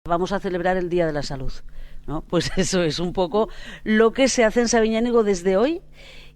Vamos a celebrar el Día de la Salud, ¿no? Pues eso es un poco lo que se hace en Sabiñánigo desde hoy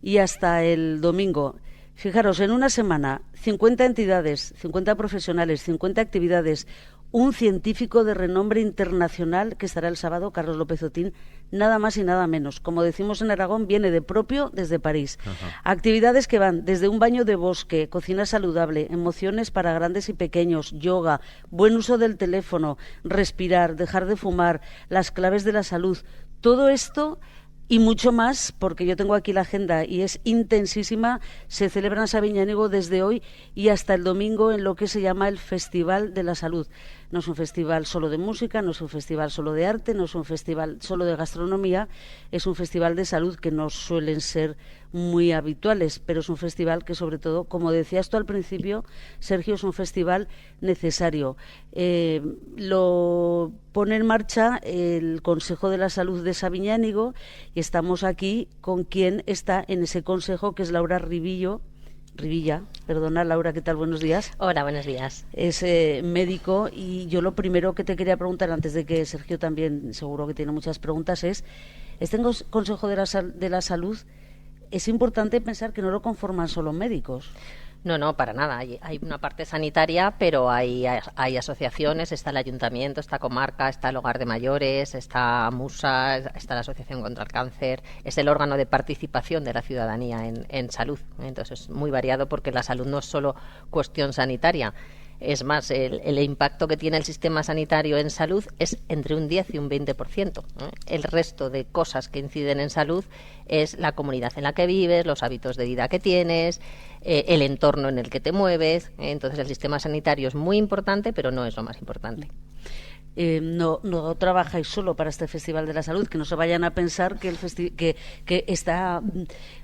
y hasta el domingo. Fijaros, en una semana, 50 entidades, 50 profesionales, 50 actividades, un científico de renombre internacional que estará el sábado, Carlos López Otín, nada más y nada menos. Como decimos en Aragón, viene de propio desde París. Ajá. Actividades que van desde un baño de bosque, cocina saludable, emociones para grandes y pequeños, yoga, buen uso del teléfono, respirar, dejar de fumar, las claves de la salud. Todo esto y mucho más, porque yo tengo aquí la agenda y es intensísima, se celebra en Sabiñánigo desde hoy y hasta el domingo en lo que se llama el Festival de la Salud. No es un festival solo de música, no es un festival solo de arte, no es un festival solo de gastronomía, es un festival de salud que no suelen ser muy habituales, pero es un festival que sobre todo, como decías tú al principio, Sergio, es un festival necesario. Lo pone en marcha el Consejo de la Salud de Sabiñánigo y estamos aquí con quien está en ese consejo, que es Laura Rivilla, perdona, Laura, ¿qué tal? Buenos días. Hola, buenos días. Es médico y yo lo primero que te quería preguntar, antes de que Sergio también seguro que tiene muchas preguntas, es, este Consejo de la Salud, es importante pensar que no lo conforman solo médicos. No, para nada. Hay una parte sanitaria, pero hay asociaciones, está el ayuntamiento, está Comarca, está el Hogar de Mayores, está MUSA, está la Asociación contra el Cáncer, es el órgano de participación de la ciudadanía en salud. Entonces es muy variado porque la salud no es solo cuestión sanitaria. Es más, el impacto que tiene el sistema sanitario en salud es entre un 10 y un 20%. El resto de cosas que inciden en salud es la comunidad en la que vives, los hábitos de vida que tienes, el entorno en el que te mueves. Entonces, el sistema sanitario es muy importante, pero no es lo más importante. No trabajáis solo para este Festival de la Salud, que no se vayan a pensar que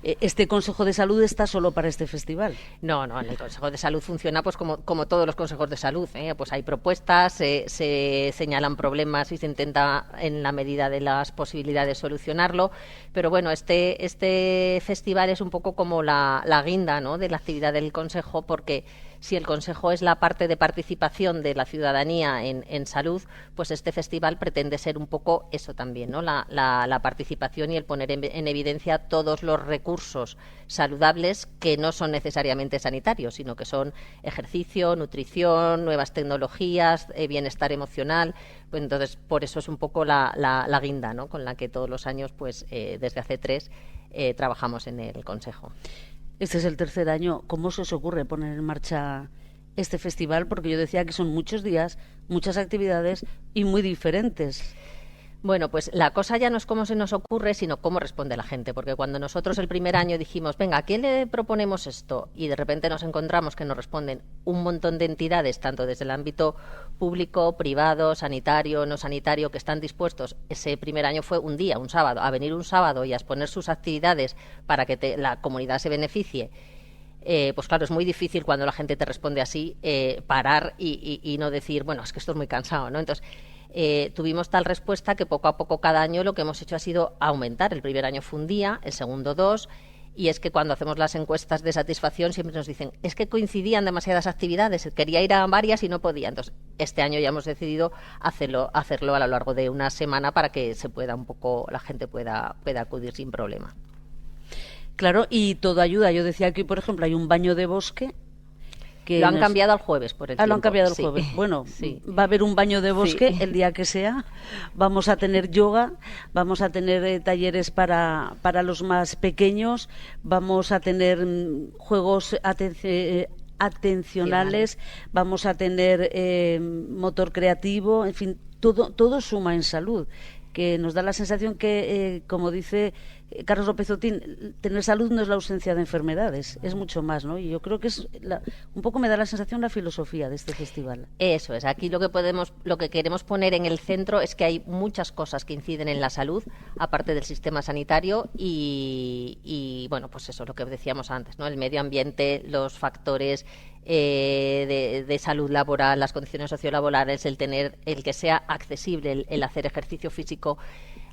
este Consejo de Salud está solo para este festival. No, en el Consejo de Salud funciona pues como todos los consejos de salud, pues hay propuestas, se señalan problemas y se intenta en la medida de las posibilidades solucionarlo, pero bueno, este festival es un poco como la guinda, ¿no?, de la actividad del Consejo, porque si el Consejo es la parte de participación de la ciudadanía en salud, pues este festival pretende ser un poco eso también, ¿no? La participación y el poner en evidencia todos los recursos saludables que no son necesariamente sanitarios, sino que son ejercicio, nutrición, nuevas tecnologías, bienestar emocional. Pues entonces, por eso es un poco la guinda, ¿no?, con la que todos los años, pues desde hace 3, trabajamos en el Consejo. Este es el tercer año. ¿Cómo se os ocurre poner en marcha este festival? Porque yo decía que son muchos días, muchas actividades y muy diferentes. Bueno, pues la cosa ya no es cómo se nos ocurre, sino cómo responde la gente, porque cuando nosotros el primer año dijimos, venga, ¿a quién le proponemos esto? Y de repente nos encontramos que nos responden un montón de entidades, tanto desde el ámbito público, privado, sanitario, no sanitario, que están dispuestos, ese primer año fue un día, un sábado, a venir un sábado y a exponer sus actividades para que la comunidad se beneficie. Pues claro, es muy difícil cuando la gente te responde así, parar y no decir, bueno, es que esto es muy cansado, ¿no? Entonces, tuvimos tal respuesta que poco a poco cada año lo que hemos hecho ha sido aumentar. El primer año fue un día, el segundo 2, y es que cuando hacemos las encuestas de satisfacción siempre nos dicen, es que coincidían demasiadas actividades, quería ir a varias y no podía. Entonces, este año ya hemos decidido hacerlo a lo largo de una semana para que se pueda un poco, la gente pueda acudir sin problema. Claro, y todo ayuda. Yo decía que, por ejemplo, hay un baño de bosque. Lo han cambiado al jueves por el tiempo. Lo han cambiado al jueves. Bueno, sí. Va a haber un baño de bosque el día que sea. Vamos a tener yoga, vamos a tener talleres para los más pequeños, vamos a tener juegos atencionales, vamos a tener motor creativo, en fin, todo suma en salud, que nos da la sensación que, como dice Carlos López Otín, tener salud no es la ausencia de enfermedades, es mucho más, ¿no? Y yo creo que es un poco me da la sensación la filosofía de este festival. Eso es, aquí lo que queremos poner en el centro es que hay muchas cosas que inciden en la salud, aparte del sistema sanitario y bueno, pues eso, lo que decíamos antes, ¿no? El medio ambiente, los factores de salud laboral, las condiciones sociolaborales, el que sea accesible el hacer ejercicio físico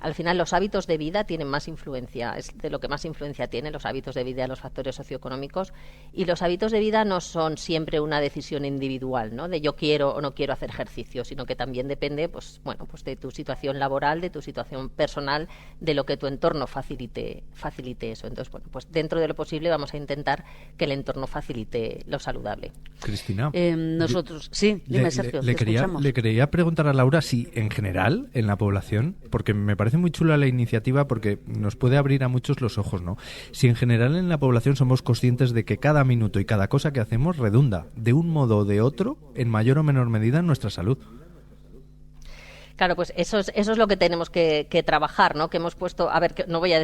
al final los hábitos de vida tienen más influencia, es de lo que más influencia tienen los hábitos de vida, los factores socioeconómicos, y los hábitos de vida no son siempre una decisión individual, ¿no? De yo quiero o no quiero hacer ejercicio, sino que también depende, pues de tu situación laboral, de tu situación personal, de lo que tu entorno facilite eso. Entonces, pues dentro de lo posible vamos a intentar que el entorno facilite lo saludable. Cristina, nosotros, sí, dime, Sergio, le quería preguntar a Laura si en general en la población, porque me parece muy chula la iniciativa porque nos puede abrir a muchos los ojos, ¿no? Si en general en la población somos conscientes de que cada minuto y cada cosa que hacemos redunda de un modo o de otro en mayor o menor medida en nuestra salud. Claro, pues eso es lo que tenemos que trabajar, ¿no? Que hemos puesto, a ver, que no voy a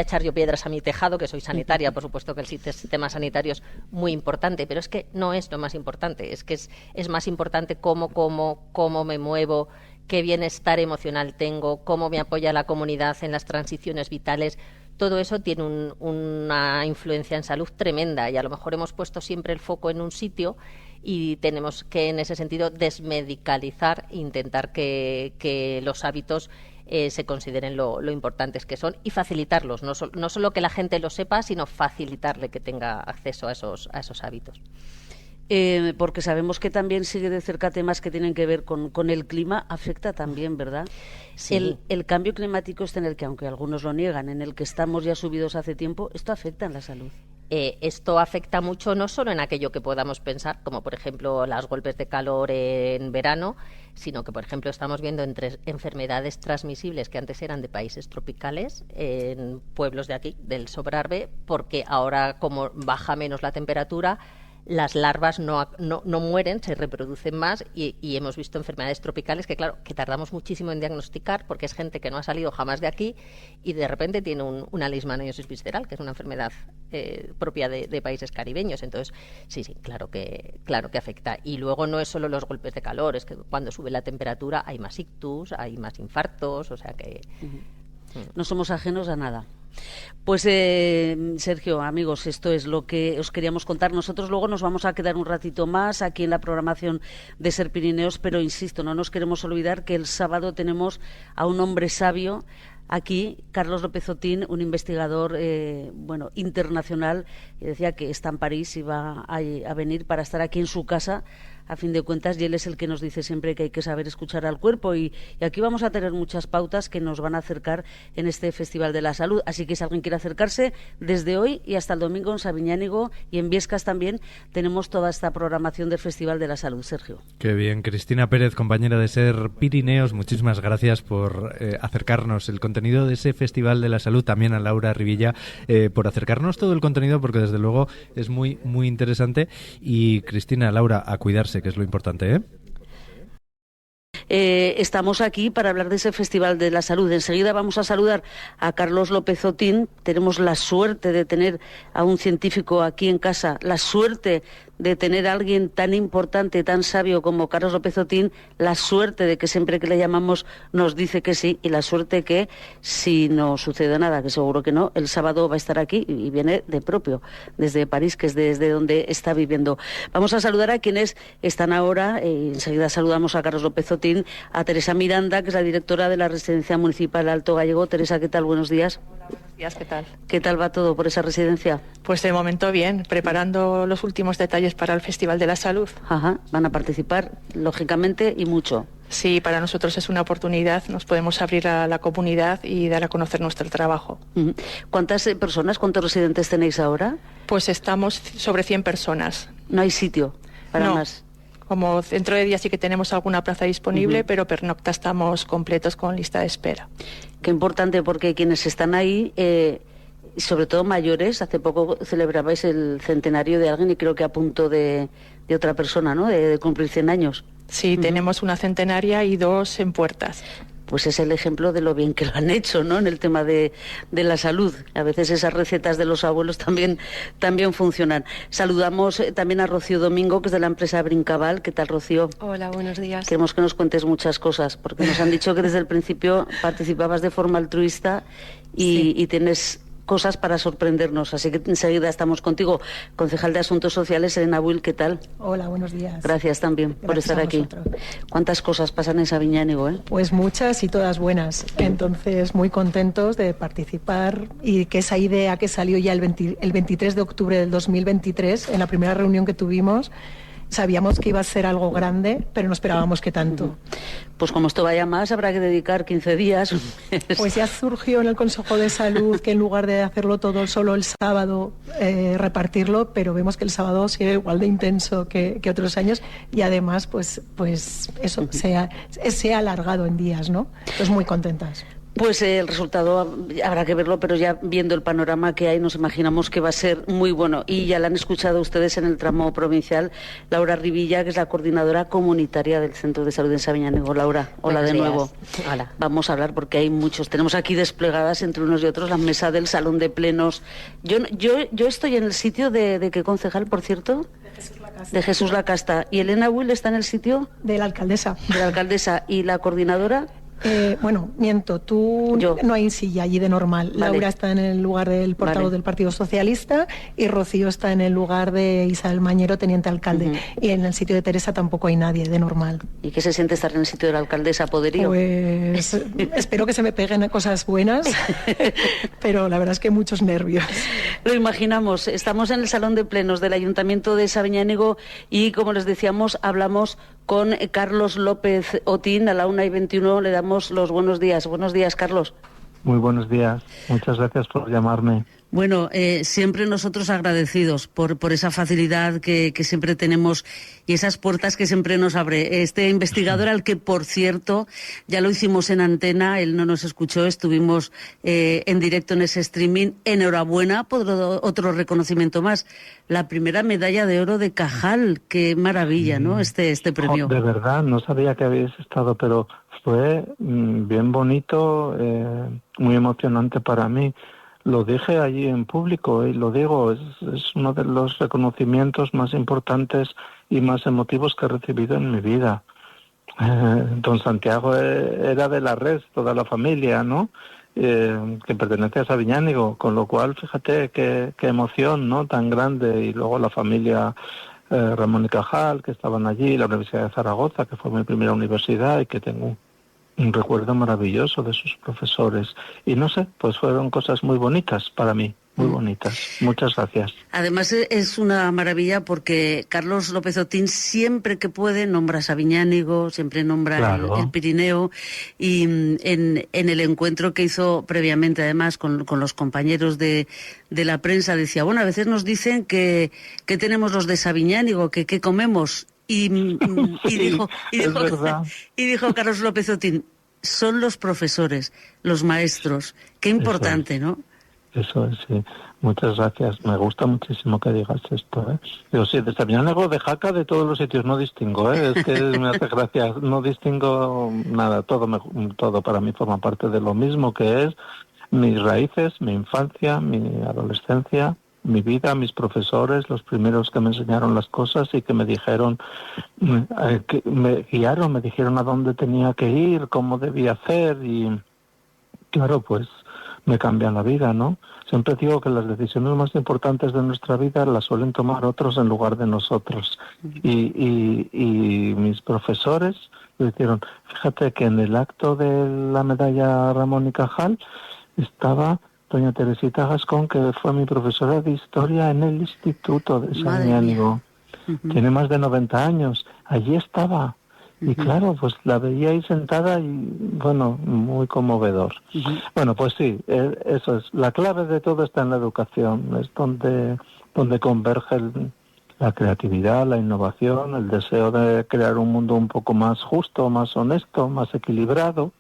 echar yo piedras a mi tejado, que soy sanitaria, por supuesto que el sistema sanitario es muy importante, pero es que no es lo más importante, es que es más importante cómo me muevo, qué bienestar emocional tengo, cómo me apoya la comunidad en las transiciones vitales. Todo eso tiene una influencia en salud tremenda y a lo mejor hemos puesto siempre el foco en un sitio y tenemos que, en ese sentido, desmedicalizar e intentar que los hábitos se consideren lo importantes que son y facilitarlos. No solo que la gente lo sepa, sino facilitarle que tenga acceso a esos hábitos. Porque sabemos que también sigue de cerca temas que tienen que ver con el clima, afecta también, ¿verdad? Sí. El cambio climático en el que, aunque algunos lo niegan, en el que estamos ya subidos hace tiempo, esto afecta en la salud. Esto afecta mucho no solo en aquello que podamos pensar, como por ejemplo los golpes de calor en verano, sino que por ejemplo estamos viendo entre enfermedades transmisibles que antes eran de países tropicales, en pueblos de aquí, del Sobrarbe, porque ahora como baja menos la temperatura, las larvas no mueren, se reproducen más y hemos visto enfermedades tropicales que, claro, que tardamos muchísimo en diagnosticar porque es gente que no ha salido jamás de aquí y de repente tiene una leishmaniosis visceral, que es una enfermedad propia de países caribeños. Entonces, sí, claro que afecta. Y luego no es solo los golpes de calor, es que cuando sube la temperatura hay más ictus, hay más infartos, o sea que... No somos ajenos a nada. Pues Sergio, amigos, esto es lo que os queríamos contar. Nosotros luego nos vamos a quedar un ratito más aquí en la programación de Ser Pirineos, pero insisto, no nos queremos olvidar que el sábado tenemos a un hombre sabio aquí, Carlos López Otín, un investigador internacional, y decía que está en París y va a venir para estar aquí en su casa, a fin de cuentas, y él es el que nos dice siempre que hay que saber escuchar al cuerpo, y aquí vamos a tener muchas pautas que nos van a acercar en este Festival de la Salud. Así que si alguien quiere acercarse, desde hoy y hasta el domingo en Sabiñánigo y en Biescas también tenemos toda esta programación del Festival de la Salud. Sergio. Qué bien. Cristina Pérez, compañera de Ser Pirineos, muchísimas gracias por acercarnos el contenido de ese Festival de la Salud, también a Laura Rivilla por acercarnos todo el contenido, porque desde luego es muy, muy interesante. Y Cristina, Laura, a cuidarse, que es lo importante, ¿eh? Estamos aquí para hablar de ese Festival de la Salud. Enseguida vamos a saludar a Carlos López Otín. Tenemos la suerte de tener a un científico aquí en casa, la suerte de tener a alguien tan importante, tan sabio como Carlos López Otín, la suerte de que siempre que le llamamos nos dice que sí, y la suerte que, si no sucede nada, que seguro que no, el sábado va a estar aquí y viene de propio, desde París, que es desde donde está viviendo. Vamos a saludar a quienes están ahora, enseguida saludamos a Carlos López Otín, a Teresa Miranda, que es la directora de la Residencia Municipal Alto Gallego. Teresa, ¿qué tal? Buenos días. Buenos días, ¿qué tal? ¿Qué tal va todo por esa residencia? Pues de momento bien, preparando los últimos detalles para el Festival de la Salud. Ajá, van a participar, lógicamente, y mucho. Sí, para nosotros es una oportunidad, nos podemos abrir a la comunidad y dar a conocer nuestro trabajo. ¿Cuántas personas, cuántos residentes tenéis ahora? Pues estamos sobre 100 personas. ¿No hay sitio para más? Como dentro de días sí que tenemos alguna plaza disponible, pero pernocta estamos completos con lista de espera. Qué importante, porque quienes están ahí, sobre todo mayores, hace poco celebrabais el centenario de alguien y creo que a punto de otra persona, ¿no?, de cumplir 100 años. Sí, tenemos una centenaria y 2 en puertas. Pues es el ejemplo de lo bien que lo han hecho, ¿no?, en el tema de la salud. A veces esas recetas de los abuelos también funcionan. Saludamos también a Rocío Domingo, que es de la empresa Brincaval. ¿Qué tal, Rocío? Hola, buenos días. Queremos que nos cuentes muchas cosas, porque nos han dicho que desde el principio participabas de forma altruista y tienes cosas para sorprendernos. Así que enseguida estamos contigo. Concejal de Asuntos Sociales, Elena Buil, ¿qué tal? Hola, buenos días. Gracias también por estar aquí. ¿Cuántas cosas pasan en Sabiñánigo, eh? Pues muchas y todas buenas. Entonces, muy contentos de participar y que esa idea que salió ya el 23 de octubre del 2023, en la primera reunión que tuvimos, sabíamos que iba a ser algo grande, pero no esperábamos que tanto. Pues como esto vaya más, habrá que dedicar 15 días. Pues ya surgió en el Consejo de Salud que en lugar de hacerlo todo solo el sábado, repartirlo, pero vemos que el sábado sigue igual de intenso que otros años y además pues eso se ha alargado en días, ¿no? Entonces muy contentas. Pues el resultado habrá que verlo, pero ya viendo el panorama que hay nos imaginamos que va a ser muy bueno. Y ya la han escuchado ustedes en el tramo provincial, Laura Rivilla, que es la coordinadora comunitaria del Centro de Salud en Sabiñánigo. Laura, hola de nuevo. Hola. Vamos a hablar porque hay muchos. Tenemos aquí desplegadas entre unos y otros la mesa del salón de plenos. Yo estoy en el sitio de ¿qué concejal, por cierto? De Jesús Lacasta. ¿Y Elena Buil está en el sitio? De la alcaldesa. De la alcaldesa. ¿Y la coordinadora? Bueno, miento, no hay silla allí de normal. Vale. Laura está en el lugar del portavoz del Partido Socialista y Rocío está en el lugar de Isabel Mañero, teniente alcalde. Y en el sitio de Teresa tampoco hay nadie de normal. ¿Y qué se siente estar en el sitio de la alcaldesa? ¿Poderío? Pues espero que se me peguen cosas buenas, pero la verdad es que muchos nervios. Lo imaginamos. Estamos en el salón de plenos del Ayuntamiento de Sabiñánigo y, como les decíamos, hablamos con Carlos López Otín. A la 1:21 le damos los buenos días. Buenos días, Carlos. Muy buenos días. Muchas gracias por llamarme. Bueno, siempre nosotros agradecidos por esa facilidad que siempre tenemos y esas puertas que siempre nos abre. Este investigador al que, por cierto, ya lo hicimos en antena, él no nos escuchó, estuvimos en directo en ese streaming. Enhorabuena por otro reconocimiento más. La primera medalla de oro de Cajal. Qué maravilla, ¿no? Este premio. De verdad, no sabía que habéis estado, pero fue bien bonito, muy emocionante para mí. Lo dije allí en público y lo digo, es uno de los reconocimientos más importantes y más emotivos que he recibido en mi vida. Don Santiago era de la red, toda la familia, ¿no? Que pertenece a Sabiñánigo, con lo cual, fíjate qué emoción, ¿no? Tan grande. Y luego la familia Ramón y Cajal, que estaban allí, la Universidad de Zaragoza, que fue mi primera universidad y que tengo un recuerdo maravilloso de sus profesores. Y no sé, pues fueron cosas muy bonitas para mí, muy bonitas. Muchas gracias. Además es una maravilla porque Carlos López Otín siempre que puede nombra a Sabiñánigo, siempre nombra claro. el Pirineo y en el encuentro que hizo previamente además con los compañeros de la prensa decía, bueno, a veces nos dicen que tenemos los de Sabiñánigo, que qué comemos. Y dijo Carlos López Otín, son los profesores, los maestros. Qué importante, ¿no? Eso es, sí. Muchas gracias. Me gusta muchísimo que digas esto, ¿eh? Digo, sí, de Sabiñánigo, de Jaca, de todos los sitios, no distingo, ¿eh? Es que me hace gracia. No distingo nada, todo para mí forma parte de lo mismo que es mis raíces, mi infancia, mi adolescencia, mi vida, mis profesores, los primeros que me enseñaron las cosas y que me dijeron, que me guiaron, me dijeron a dónde tenía que ir, cómo debía hacer y claro, pues me cambian la vida, ¿no? Siempre digo que las decisiones más importantes de nuestra vida las suelen tomar otros en lugar de nosotros y mis profesores lo hicieron. Fíjate que en el acto de la medalla Ramón y Cajal estaba doña Teresita Gascón, que fue mi profesora de historia en el Instituto de Sabiñánigo. Tiene más de 90 años. Allí estaba. Y claro, pues la veía ahí sentada y, bueno, muy conmovedor. Bueno, pues sí, eso es. La clave de todo está en la educación. Es donde converge la creatividad, la innovación, el deseo de crear un mundo un poco más justo, más honesto, más equilibrado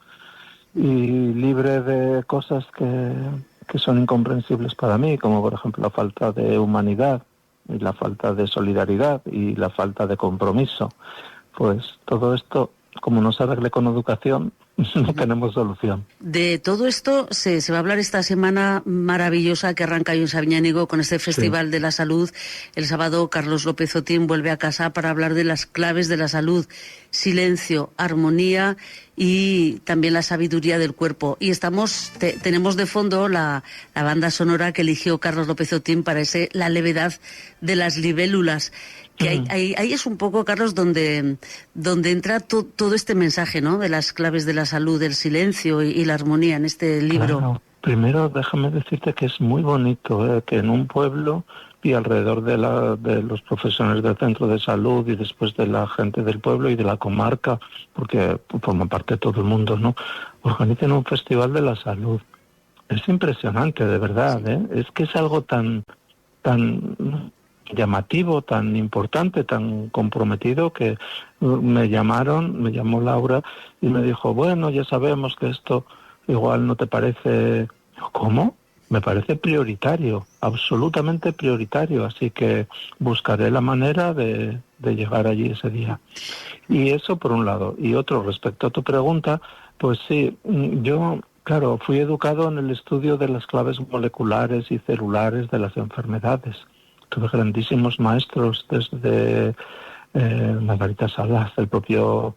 y libre de cosas que son incomprensibles para mí, como por ejemplo la falta de humanidad y la falta de solidaridad y la falta de compromiso. Pues todo esto, como no se arregle con educación, no tenemos solución. De todo esto se va a hablar esta semana maravillosa que arranca hoy en Sabiñánigo con este Festival de la Salud. El sábado Carlos López Otín vuelve a casa para hablar de las claves de la salud: silencio, armonía y también la sabiduría del cuerpo. Y tenemos de fondo la banda sonora que eligió Carlos López Otín para La levedad de las libélulas. Que ahí es un poco, Carlos, donde entra todo este mensaje, ¿no?, de las claves de la salud, del silencio y la armonía en este libro. Claro. Primero, déjame decirte que es muy bonito que en un pueblo y alrededor de los profesionales del centro de salud y después de la gente del pueblo y de la comarca, porque forma parte de todo el mundo, ¿no?, organicen un festival de la salud. Es impresionante, de verdad, ¿eh? Es que es algo tan llamativo, tan importante, tan comprometido, que me llamó Laura y me dijo, bueno, ya sabemos que esto igual no te parece. ¿Cómo? Me parece prioritario, absolutamente prioritario, así que buscaré la manera de llegar allí ese día. Y eso por un lado. Y otro, respecto a tu pregunta, pues sí, yo, claro, fui educado en el estudio de las claves moleculares y celulares de las enfermedades. Tuve grandísimos maestros desde Margarita Salas, el propio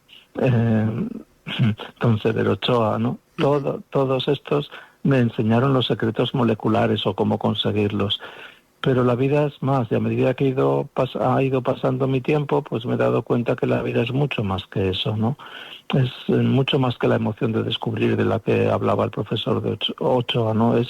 Don Severo Ochoa, ¿no? Todos estos me enseñaron los secretos moleculares o cómo conseguirlos. Pero la vida es más, y a medida que ha ido pasando mi tiempo, pues me he dado cuenta que la vida es mucho más que eso, ¿no? Es mucho más que la emoción de descubrir de la que hablaba el profesor de Ochoa, ¿no? Es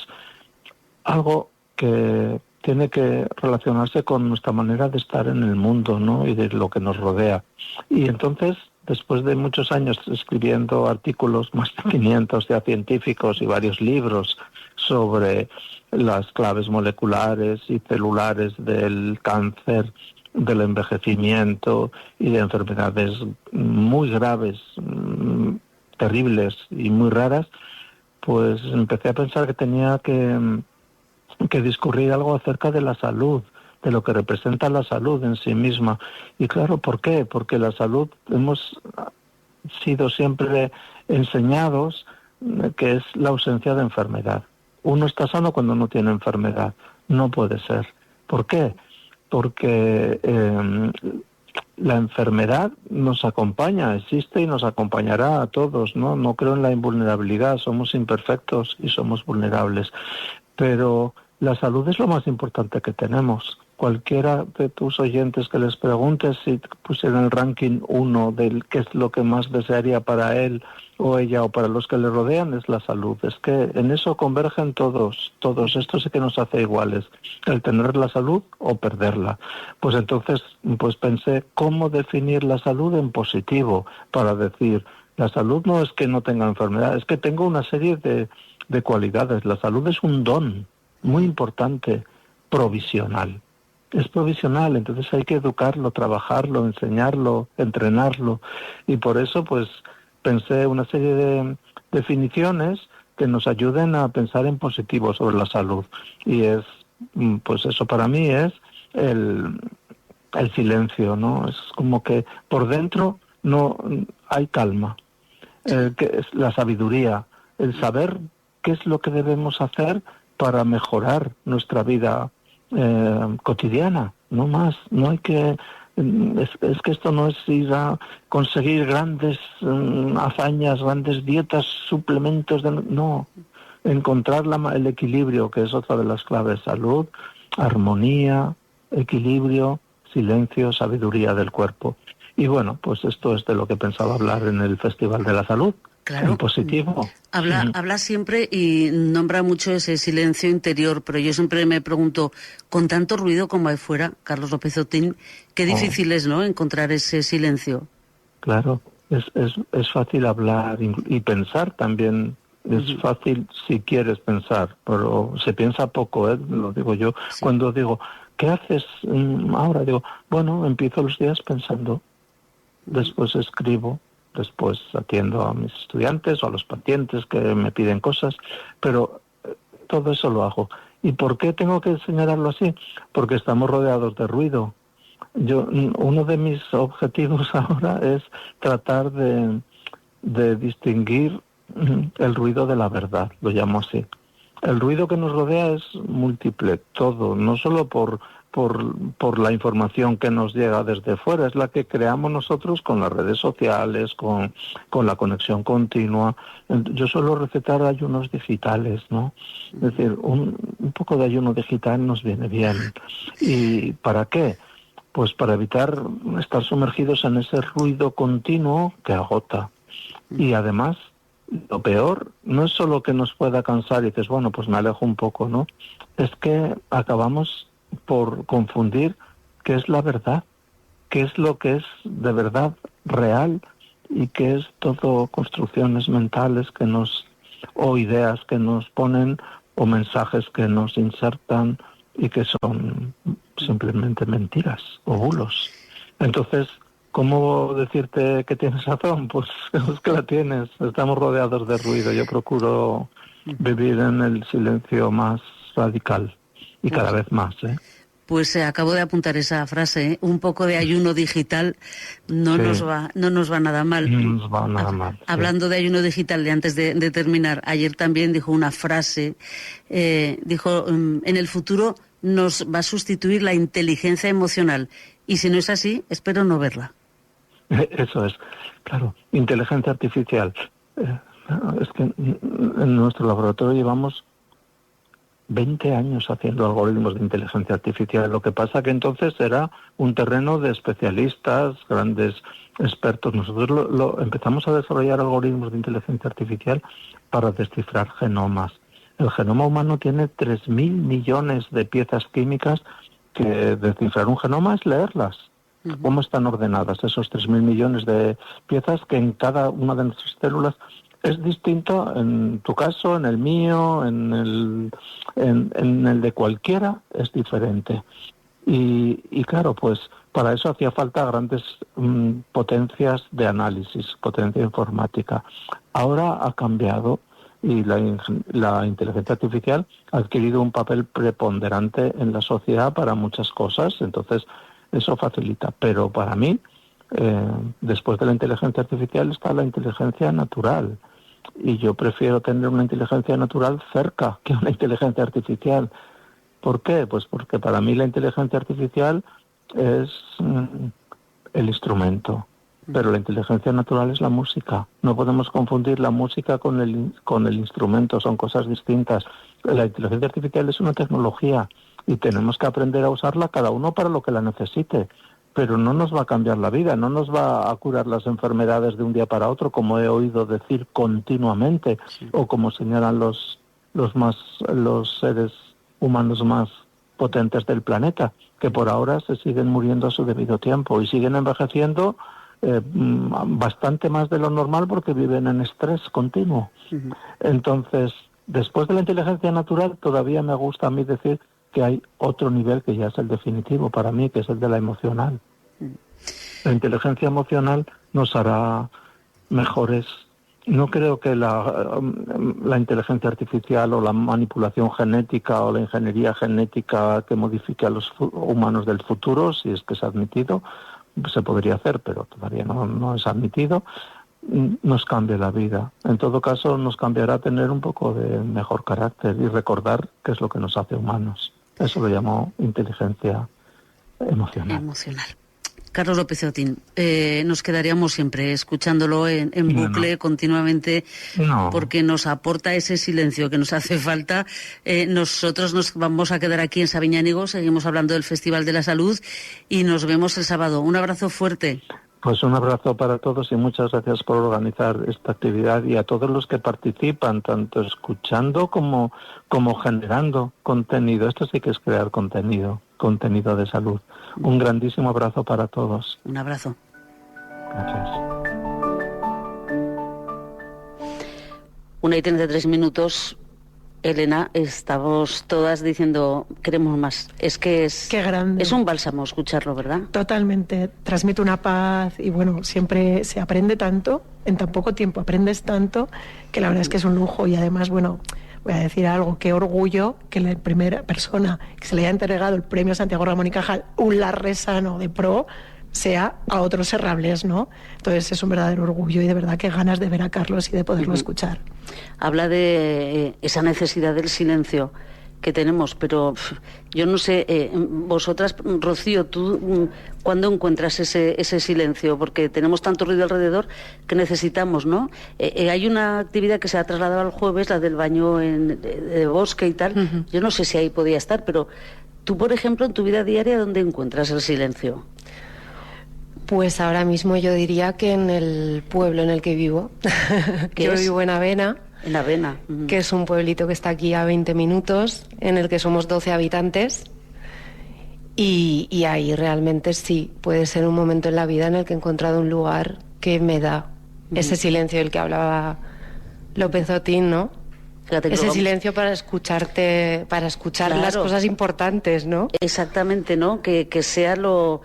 algo que tiene que relacionarse con nuestra manera de estar en el mundo, ¿no?, y de lo que nos rodea. Y entonces, después de muchos años escribiendo artículos, más de 500 ya científicos y varios libros sobre las claves moleculares y celulares del cáncer, del envejecimiento y de enfermedades muy graves, terribles y muy raras, pues empecé a pensar que tenía que discurrir algo acerca de la salud, de lo que representa la salud en sí misma. Y claro, ¿por qué? Porque la salud, hemos sido siempre enseñados que es la ausencia de enfermedad. Uno está sano cuando no tiene enfermedad. No puede ser. ¿Por qué? Porque la enfermedad nos acompaña, existe y nos acompañará a todos, ¿no? No creo en la invulnerabilidad, somos imperfectos y somos vulnerables. Pero la salud es lo más importante que tenemos. Cualquiera de tus oyentes que les preguntes si pusieran el ranking 1 del qué es lo que más desearía para él o ella o para los que le rodean, es la salud. Es que en eso convergen todos. Esto sí que nos hace iguales. El tener la salud o perderla. Pues entonces pensé cómo definir la salud en positivo para decir, la salud no es que no tenga enfermedad, es que tengo una serie de cualidades. La salud es un don muy importante, provisional. Es provisional, entonces hay que educarlo, trabajarlo, enseñarlo, entrenarlo. Y por eso pues pensé una serie de definiciones que nos ayuden a pensar en positivo sobre la salud. Y pues eso para mí es el silencio, ¿no? Es como que por dentro no hay calma. Que es la sabiduría, el saber qué es lo que debemos hacer para mejorar nuestra vida cotidiana, no más. No hay que es que esto no es ir a conseguir grandes hazañas, grandes dietas, suplementos, no, encontrar el equilibrio, que es otra de las claves: salud, armonía, equilibrio, silencio, sabiduría del cuerpo. Y bueno, pues esto es de lo que pensaba hablar en el Festival de la Salud. Claro. En positivo. Habla siempre y nombra mucho ese silencio interior, pero yo siempre me pregunto, con tanto ruido como hay fuera, Carlos López Otín, qué difícil es, ¿no?, encontrar ese silencio. Claro, es fácil hablar y pensar también. Es fácil si quieres pensar, pero se piensa poco, lo digo yo. Sí. Cuando digo, ¿qué haces ahora? Digo, bueno, empiezo los días pensando, después escribo, después atiendo a mis estudiantes o a los pacientes que me piden cosas, pero todo eso lo hago. ¿Y por qué tengo que señalarlo así? Porque estamos rodeados de ruido. Uno de mis objetivos ahora es tratar de de distinguir el ruido de la verdad, lo llamo así. El ruido que nos rodea es múltiple, todo, no solo por la información que nos llega desde fuera, es la que creamos nosotros con las redes sociales, con la conexión continua. Yo suelo recetar ayunos digitales, ¿no? Es decir, un poco de ayuno digital nos viene bien. ¿Y para qué? Pues para evitar estar sumergidos en ese ruido continuo que agota. Y además, lo peor no es solo que nos pueda cansar y dices, bueno, pues me alejo un poco, ¿no? Es que acabamos por confundir qué es la verdad, qué es lo que es de verdad real y qué es todo construcciones mentales o ideas que nos ponen o mensajes que nos insertan y que son simplemente mentiras o bulos. Entonces, ¿cómo decirte que tienes razón? Pues es que la tienes. Estamos rodeados de ruido. Yo procuro vivir en el silencio más radical y cada vez más, ¿eh? Pues acabo de apuntar esa frase, ¿eh? Un poco de ayuno digital no nos va nada mal. No nos va nada mal. Hablando de ayuno digital, antes de terminar, ayer también dijo una frase, dijo, en el futuro nos va a sustituir la inteligencia emocional y si no es así, espero no verla. Eso es, claro, inteligencia artificial. Es que en nuestro laboratorio llevamos 20 años haciendo algoritmos de inteligencia artificial. Lo que pasa que entonces era un terreno de especialistas, grandes expertos. Nosotros empezamos a desarrollar algoritmos de inteligencia artificial para descifrar genomas. El genoma humano tiene 3.000 millones de piezas químicas que descifrar un genoma es leerlas. ¿Cómo están ordenadas esos 3.000 millones de piezas que en cada una de nuestras células es distinto, en tu caso, en el mío, en el de cualquiera, es diferente. Y claro, pues para eso hacía falta grandes potencias de análisis, potencia informática. Ahora ha cambiado y la inteligencia artificial ha adquirido un papel preponderante en la sociedad para muchas cosas, entonces eso facilita. Pero para mí, después de la inteligencia artificial está la inteligencia natural. Y yo prefiero tener una inteligencia natural cerca que una inteligencia artificial. ¿Por qué? Pues porque para mí la inteligencia artificial es el instrumento, pero la inteligencia natural es la música. No podemos confundir la música con el instrumento, son cosas distintas. La inteligencia artificial es una tecnología y tenemos que aprender a usarla cada uno para lo que la necesite. Pero no nos va a cambiar la vida, no nos va a curar las enfermedades de un día para otro, como he oído decir continuamente, o como señalan los seres humanos más potentes del planeta, que por ahora se siguen muriendo a su debido tiempo y siguen envejeciendo bastante más de lo normal porque viven en estrés continuo. Entonces, después de la inteligencia natural, todavía me gusta a mí decir que hay otro nivel que ya es el definitivo para mí, que es el de la emocional. La inteligencia emocional nos hará mejores. No creo que la inteligencia artificial o la manipulación genética o la ingeniería genética que modifique a los humanos del futuro, si es que es admitido, se podría hacer, pero todavía no es admitido, nos cambie la vida. En todo caso, nos cambiará tener un poco de mejor carácter y recordar qué es lo que nos hace humanos. Eso lo llamo inteligencia emocional. Carlos López Otín, nos quedaríamos siempre escuchándolo en bucle continuamente, porque nos aporta ese silencio que nos hace falta. Nosotros nos vamos a quedar aquí en Sabiñánigo, seguimos hablando del Festival de la Salud y nos vemos el sábado. Un abrazo fuerte. Pues un abrazo para todos y muchas gracias por organizar esta actividad y a todos los que participan, tanto escuchando como generando contenido. Esto sí que es crear contenido de salud. Un grandísimo abrazo para todos. Un abrazo. Gracias. 1:33. Elena, estamos todas diciendo, queremos más. Es que Qué grande. Es un bálsamo escucharlo, ¿verdad? Totalmente. Transmite una paz y bueno, siempre se aprende tanto, en tan poco tiempo aprendes tanto, que la verdad es que es un lujo y además, bueno, voy a decir algo, qué orgullo que la primera persona que se le haya entregado el premio Santiago Ramón y Cajal, un larresano de pro, sea a otros serrables, ¿no? Entonces es un verdadero orgullo y de verdad que ganas de ver a Carlos y de poderlo escuchar. Habla de esa necesidad del silencio que tenemos, pero yo no sé, vosotras, Rocío, tú, ¿cuándo encuentras ese silencio? Porque tenemos tanto ruido alrededor que necesitamos, ¿no? Hay una actividad que se ha trasladado al jueves, la del baño de bosque y tal. Yo no sé si ahí podía estar, pero tú, por ejemplo, en tu vida diaria, ¿dónde encuentras el silencio? Pues ahora mismo yo diría que en el pueblo en el que vivo. Yo vivo en Avena. En Avena. Que es un pueblito que está aquí a 20 minutos, en el que somos 12 habitantes. Y ahí realmente sí, puede ser un momento en la vida en el que he encontrado un lugar que me da ese silencio del que hablaba López Otín, ¿no? Fíjate, ese silencio para escucharte, para escuchar las cosas importantes, ¿no? Exactamente, ¿no? Que sea lo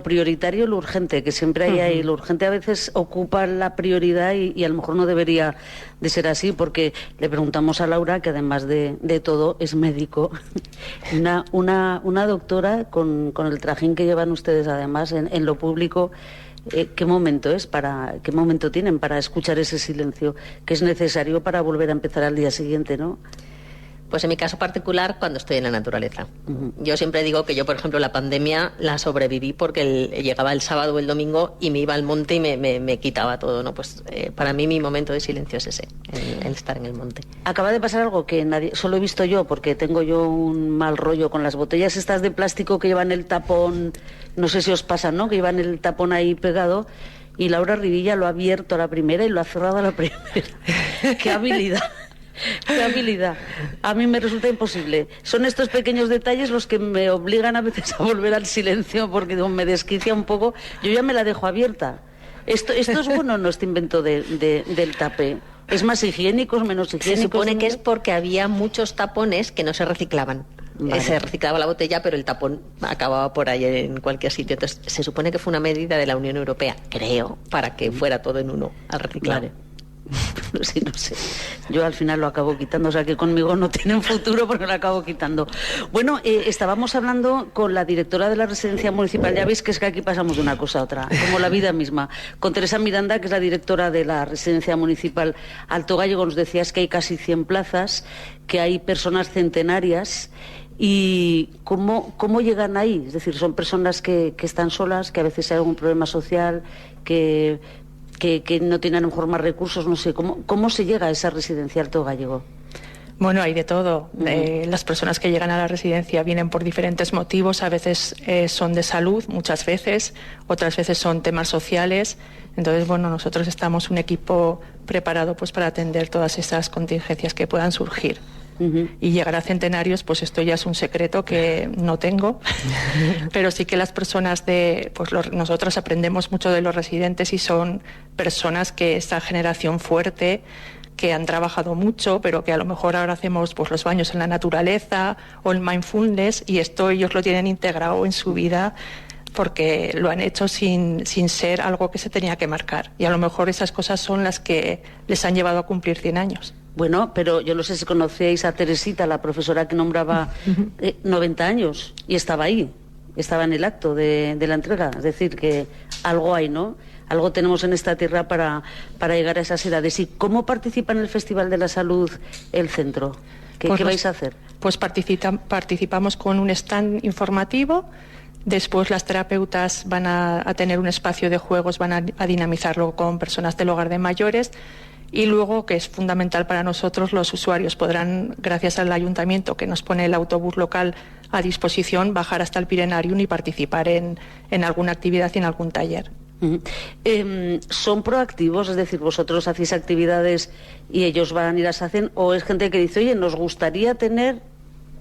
prioritario, lo urgente, que siempre hay ahí. Lo urgente a veces ocupa la prioridad y a lo mejor no debería de ser así, porque le preguntamos a Laura, que además de todo es médico, una doctora con el trajín que llevan ustedes además en lo público. ¿Qué momento qué momento tienen para escuchar ese silencio que es necesario para volver a empezar al día siguiente, ¿no? Pues en mi caso particular, cuando estoy en la naturaleza. Yo siempre digo que yo, por ejemplo, la pandemia la sobreviví porque llegaba el sábado o el domingo y me iba al monte y me quitaba todo, ¿no? Pues para mí mi momento de silencio es ese, el estar en el monte. Acaba de pasar algo que solo he visto yo, porque tengo yo un mal rollo con las botellas estas de plástico que llevan el tapón, no sé si os pasa, ¿no? Que llevan el tapón ahí pegado, y Laura Rivilla lo ha abierto a la primera y lo ha cerrado a la primera. ¡Qué habilidad! ¡Qué habilidad! A mí me resulta imposible. Son estos pequeños detalles los que me obligan a veces a volver al silencio, porque me desquicia un poco. Yo ya me la dejo abierta. ¿Esto es bueno, no, este invento del tape? ¿Es más higiénico, es menos higiénico? Se supone que es porque había muchos tapones que no se reciclaban. Vale. Se reciclaba la botella, pero el tapón acababa por ahí en cualquier sitio. Entonces, se supone que fue una medida de la Unión Europea, creo, para que fuera todo en uno al reciclar. Vale. Sí, no sé. Yo al final lo acabo quitando, o sea que conmigo no tienen futuro porque lo acabo quitando. Bueno, estábamos hablando con la directora de la residencia municipal, ya veis que es que aquí pasamos de una cosa a otra, como la vida misma. Con Teresa Miranda, que es la directora de la residencia municipal Alto Gállego, nos decías que hay casi 100 plazas, que hay personas centenarias. ¿Y cómo llegan ahí? Es decir, son personas que están solas, que a veces hay algún problema social, que no tienen a lo mejor más recursos, no sé. ¿Cómo se llega a esa residencia Alto Gállego? Bueno, hay de todo. Las personas que llegan a la residencia vienen por diferentes motivos. A veces son de salud, muchas veces. Otras veces son temas sociales. Entonces, bueno, nosotros estamos un equipo preparado pues para atender todas esas contingencias que puedan surgir. Y llegar a centenarios, pues esto ya es un secreto que no tengo, pero sí que las personas nosotros aprendemos mucho de los residentes y son personas que esa generación fuerte, que han trabajado mucho, pero que a lo mejor ahora hacemos pues los baños en la naturaleza o el mindfulness, y esto ellos lo tienen integrado en su vida porque lo han hecho sin ser algo que se tenía que marcar, y a lo mejor esas cosas son las que les han llevado a cumplir 100 años. Bueno, pero yo no sé si conocíais a Teresita, la profesora que nombraba 90 años, y estaba ahí, estaba en el acto de la entrega. Es decir, que algo hay, ¿no? Algo tenemos en esta tierra para llegar a esas edades. ¿Y cómo participa en el Festival de la Salud el centro? ¿Qué vais a hacer? Pues participamos con un stand informativo. Después las terapeutas van a tener un espacio de juegos, van a dinamizarlo con personas del hogar de mayores. Y luego, que es fundamental para nosotros, los usuarios podrán, gracias al ayuntamiento que nos pone el autobús local a disposición, bajar hasta el Pirenarium y participar en alguna actividad y en algún taller. ¿Son proactivos? Es decir, vosotros hacéis actividades y ellos van y las hacen, o es gente que dice, oye, nos gustaría tener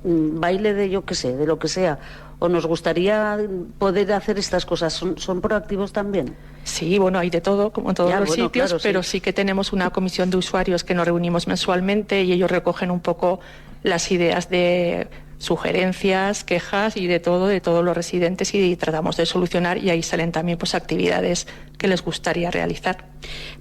baile de yo qué sé, de lo que sea, o nos gustaría poder hacer estas cosas? ¿Son proactivos también? Sí, bueno, hay de todo, como en todos los sitios, claro, pero sí que tenemos una comisión de usuarios que nos reunimos mensualmente y ellos recogen un poco las ideas de sugerencias, quejas y de todos los residentes, y tratamos de solucionar, y ahí salen también pues actividades que les gustaría realizar.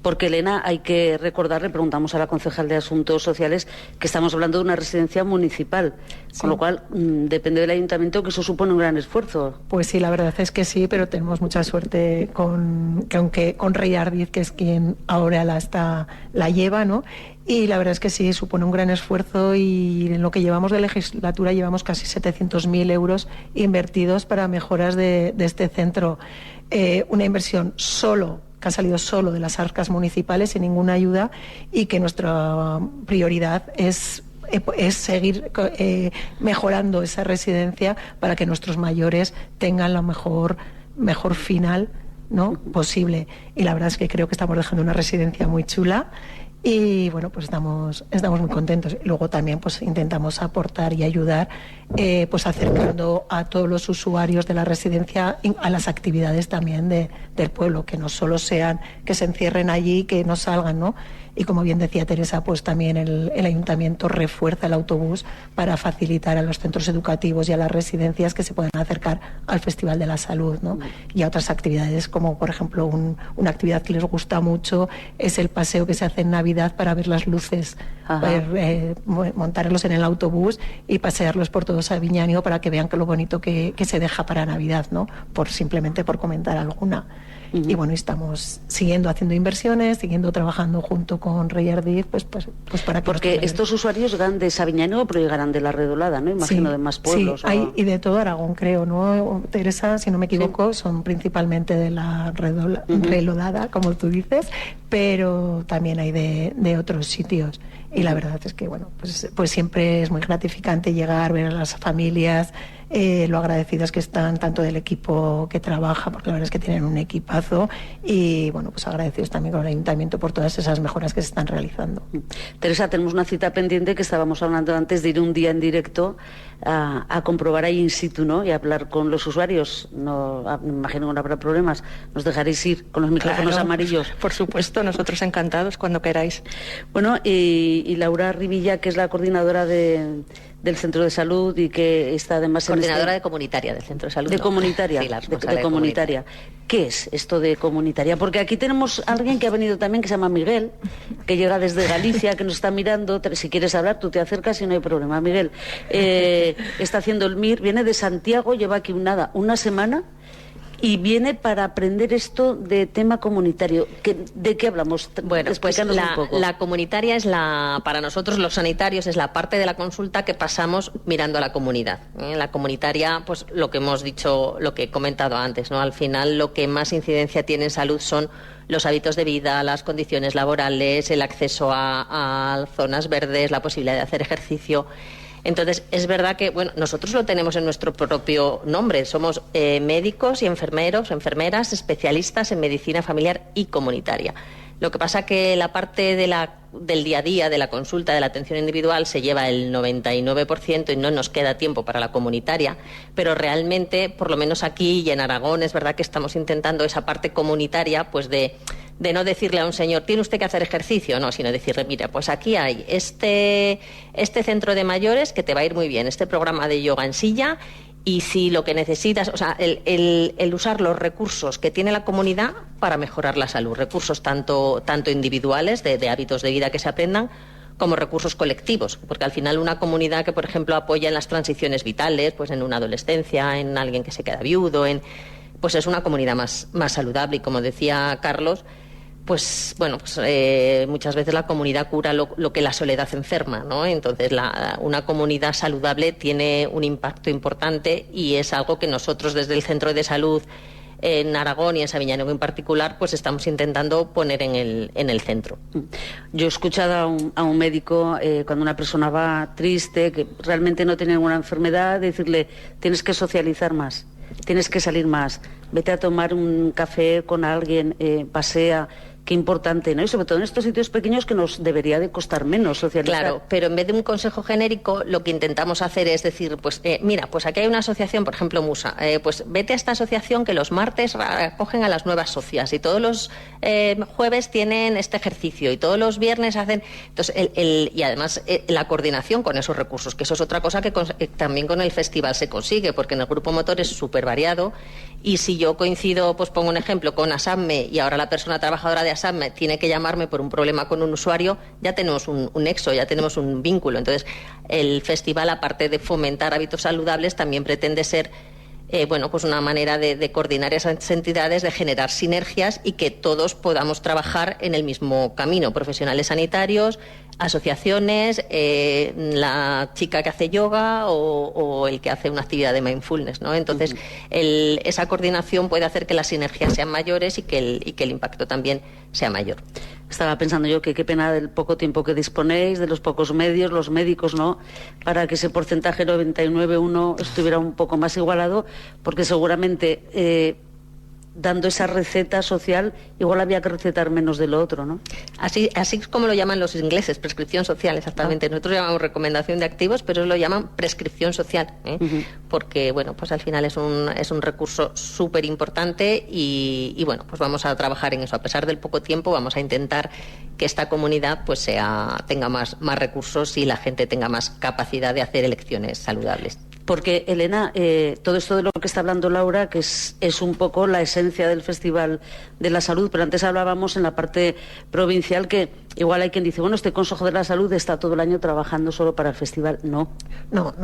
Porque, Elena, hay que recordar, le preguntamos a la concejal de Asuntos Sociales, que estamos hablando de una residencia municipal, con lo cual depende del ayuntamiento, que eso supone un gran esfuerzo. Pues sí, la verdad es que sí, pero tenemos mucha suerte con Rey Ardiz, que es quien ahora la lleva, ¿no? Y la verdad es que sí, supone un gran esfuerzo, y en lo que llevamos de legislatura llevamos casi 700.000 euros invertidos para mejoras de este centro. Una inversión que ha salido solo de las arcas municipales, sin ninguna ayuda, y que nuestra prioridad es seguir mejorando esa residencia para que nuestros mayores tengan la mejor final, ¿no?, posible. Y la verdad es que creo que estamos dejando una residencia muy chula. Y bueno, pues estamos muy contentos. Y luego también pues intentamos aportar y ayudar, pues acercando a todos los usuarios de la residencia a las actividades también del pueblo, que no solo sean que se encierren allí, que no salgan, ¿no? Y como bien decía Teresa, pues también el ayuntamiento refuerza el autobús para facilitar a los centros educativos y a las residencias que se puedan acercar al Festival de la Salud, ¿no? Y a otras actividades, como por ejemplo una actividad que les gusta mucho es el paseo que se hace en Navidad para ver las luces, montarlos en el autobús y pasearlos por todo Sabiñánigo para que vean que lo bonito que se deja para Navidad, ¿no? Simplemente por comentar alguna. Y bueno, estamos siguiendo haciendo inversiones, siguiendo trabajando junto con Rey Ardiz, pues para que... Porque estos usuarios llegan de Sabiñánigo, pero llegarán de La Redolada, ¿no? Imagino, de más pueblos. Sí, hay, y de todo Aragón, creo, ¿no, Teresa? Si no me equivoco, son principalmente de La Redolada, como tú dices, pero también hay de otros sitios. Y la verdad es que, bueno, pues siempre es muy gratificante llegar, ver a las familias, lo agradecidos que están tanto del equipo que trabaja, porque la verdad es que tienen un equipazo, y bueno, pues agradecidos también con el ayuntamiento por todas esas mejoras que se están realizando. Teresa, tenemos una cita pendiente que estábamos hablando antes de ir un día en directo a comprobar ahí in situ, ¿no? Y hablar con los usuarios. No, me imagino que no habrá problemas. Nos dejaréis ir con los micrófonos amarillos. Por supuesto, nosotros encantados cuando queráis. Bueno, y Laura Rivilla, que es la coordinadora del Centro de Salud y que está además... Coordinadora de comunitaria del Centro de Salud. De comunitaria, sí, de comunitaria. ¿Qué es esto de comunitaria? Porque aquí tenemos a alguien que ha venido también, que se llama Miguel, que llega desde Galicia, que nos está mirando. Si quieres hablar, tú te acercas y no hay problema. Miguel está haciendo el MIR, viene de Santiago, lleva aquí una semana, y viene para aprender esto de tema comunitario. ¿De qué hablamos? Bueno, pues la comunitaria es para nosotros los sanitarios es la parte de la consulta que pasamos mirando a la comunidad. La comunitaria, pues lo que hemos dicho, lo que he comentado antes, ¿no? Al final lo que más incidencia tiene en salud son los hábitos de vida, las condiciones laborales, el acceso a zonas verdes, la posibilidad de hacer ejercicio. Entonces, es verdad que, bueno, nosotros lo tenemos en nuestro propio nombre. Somos médicos y enfermeras, especialistas en medicina familiar y comunitaria. Lo que pasa que la parte del día a día, de la consulta, de la atención individual, se lleva el 99% y no nos queda tiempo para la comunitaria. Pero realmente, por lo menos aquí y en Aragón, es verdad que estamos intentando esa parte comunitaria, pues de no decirle a un señor, tiene usted que hacer ejercicio, no, sino decirle, mira, pues aquí hay este centro de mayores que te va a ir muy bien, este programa de yoga en silla, y si lo que necesitas, o sea, el usar los recursos que tiene la comunidad para mejorar la salud, recursos tanto individuales, de hábitos de vida que se aprendan, como recursos colectivos, porque al final una comunidad que, por ejemplo, apoya en las transiciones vitales, pues en una adolescencia, en alguien que se queda viudo, pues es una comunidad más saludable, y como decía Carlos, pues bueno, muchas veces la comunidad cura lo que la soledad enferma, ¿no? Entonces una comunidad saludable tiene un impacto importante, y es algo que nosotros desde el Centro de Salud en Aragón y en Sabiñánigo en particular, pues estamos intentando poner en el centro. Yo he escuchado a un médico cuando una persona va triste, que realmente no tiene ninguna enfermedad, decirle, tienes que socializar más, tienes que salir más, vete a tomar un café con alguien, pasea. qué importante, ¿no? Y sobre todo en estos sitios pequeños que nos debería de costar menos socializar. Claro, pero en vez de un consejo genérico, lo que intentamos hacer es decir, pues mira, pues aquí hay una asociación, por ejemplo, Musa, pues vete a esta asociación que los martes acogen a las nuevas socias y todos los jueves tienen este ejercicio y todos los viernes hacen... Entonces, y además la coordinación con esos recursos, que eso es otra cosa que también con el festival se consigue, porque en el grupo motor es súper variado y si yo coincido, pues pongo un ejemplo, con ASAMME y ahora la persona trabajadora de ASAMME tiene que llamarme por un problema con un usuario, ya tenemos un nexo, ya tenemos un vínculo. Entonces, el festival, aparte de fomentar hábitos saludables, también pretende ser pues una manera de coordinar esas entidades, de generar sinergias y que todos podamos trabajar en el mismo camino, profesionales sanitarios, asociaciones, la chica que hace yoga o el que hace una actividad de mindfulness, ¿no? Entonces, esa coordinación puede hacer que las sinergias sean mayores y que el impacto también sea mayor. Estaba pensando yo que qué pena del poco tiempo que disponéis, de los pocos medios, los médicos, ¿no? Para que ese porcentaje 99,1 estuviera un poco más igualado, porque seguramente dando esa receta social, igual había que recetar menos de lo otro, ¿no? Así es como lo llaman los ingleses, prescripción social, exactamente. Nosotros llamamos recomendación de activos, pero ellos lo llaman prescripción social, porque, bueno, pues al final es un recurso súper importante y, bueno, pues vamos a trabajar en eso. A pesar del poco tiempo, vamos a intentar que esta comunidad pues tenga más recursos y la gente tenga más capacidad de hacer elecciones saludables. Porque, Elena, todo esto de lo que está hablando Laura, que es un poco la esencia del Festival de la Salud, pero antes hablábamos en la parte provincial que igual hay quien dice, bueno, este Consejo de la Salud está todo el año trabajando solo para el festival. No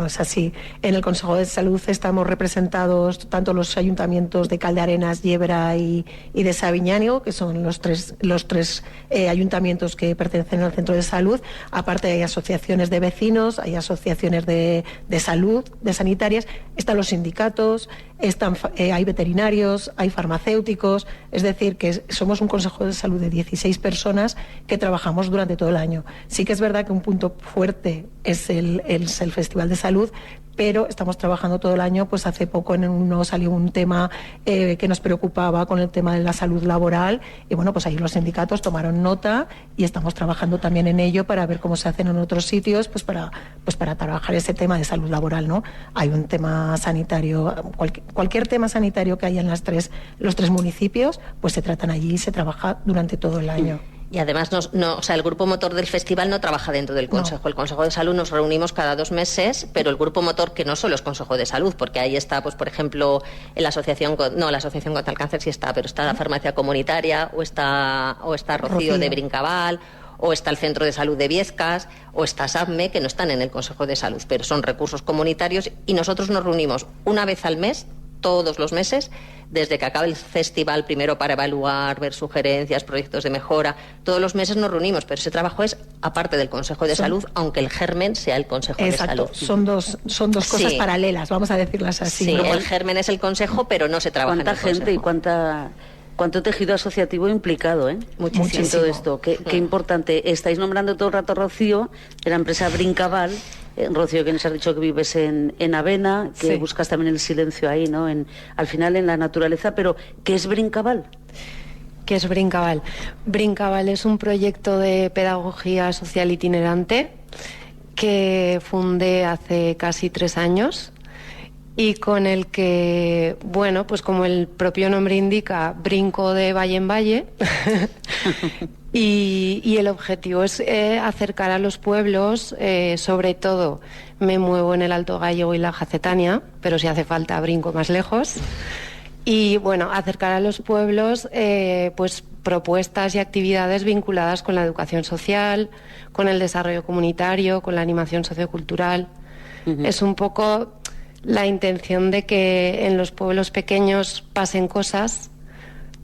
es así. En el Consejo de Salud estamos representados tanto los ayuntamientos de Caldearenas, Yebra y de Sabiñánigo, que son los tres ayuntamientos que pertenecen al centro de salud. Aparte hay asociaciones de vecinos, hay asociaciones de salud, de sanitarias, están los sindicatos, hay veterinarios, hay farmacéuticos, es decir, que somos un Consejo de Salud de 16 personas que trabajamos durante todo el año. Sí que es verdad que un punto fuerte es el Festival de Salud, pero estamos trabajando todo el año. Pues hace poco salió un tema que nos preocupaba con el tema de la salud laboral y bueno, pues ahí los sindicatos tomaron nota y estamos trabajando también en ello para ver cómo se hacen en otros sitios, pues para trabajar ese tema de salud laboral, ¿no? Hay un tema sanitario, cualquier tema sanitario que haya en los tres municipios, pues se tratan allí y se trabaja durante todo el año. Y además, el grupo motor del festival no trabaja dentro del Consejo. No. El Consejo de Salud nos reunimos cada 2 meses, pero el grupo motor, que no solo es Consejo de Salud, porque ahí está, pues por ejemplo, la Asociación contra el Cáncer sí está, pero está la farmacia comunitaria, o está Rocío de Brincaval, o está el Centro de Salud de Viescas, o está SAPME, que no están en el Consejo de Salud, pero son recursos comunitarios y nosotros nos reunimos una vez al mes, todos los meses, desde que acaba el festival, primero para evaluar, ver sugerencias, proyectos de mejora. Todos los meses nos reunimos, pero ese trabajo es aparte del Consejo de Salud, aunque el germen sea el Consejo de Salud. Son dos cosas paralelas, vamos a decirlas así. Sí, el germen es el Consejo, pero no se trabaja en el Consejo. ¿Cuánta gente y cuánto tejido asociativo implicado, Muchísimo. En todo esto? Qué importante. Estáis nombrando todo el rato Rocío, de la empresa Brincaval. Rocío, que nos has dicho que vives en Avena, que buscas también el silencio ahí, ¿no? Al final en la naturaleza, pero ¿qué es Brincaval? ¿Qué es Brincaval? Brincaval es un proyecto de pedagogía social itinerante que fundé hace casi 3 años y con el que, bueno, pues como el propio nombre indica, brinco de valle en valle. Y el objetivo es acercar a los pueblos, sobre todo me muevo en el Alto Gállego y la Jacetania, pero si hace falta brinco más lejos. Y bueno, acercar a los pueblos pues propuestas y actividades vinculadas con la educación social, con el desarrollo comunitario, con la animación sociocultural. Es un poco la intención de que en los pueblos pequeños pasen cosas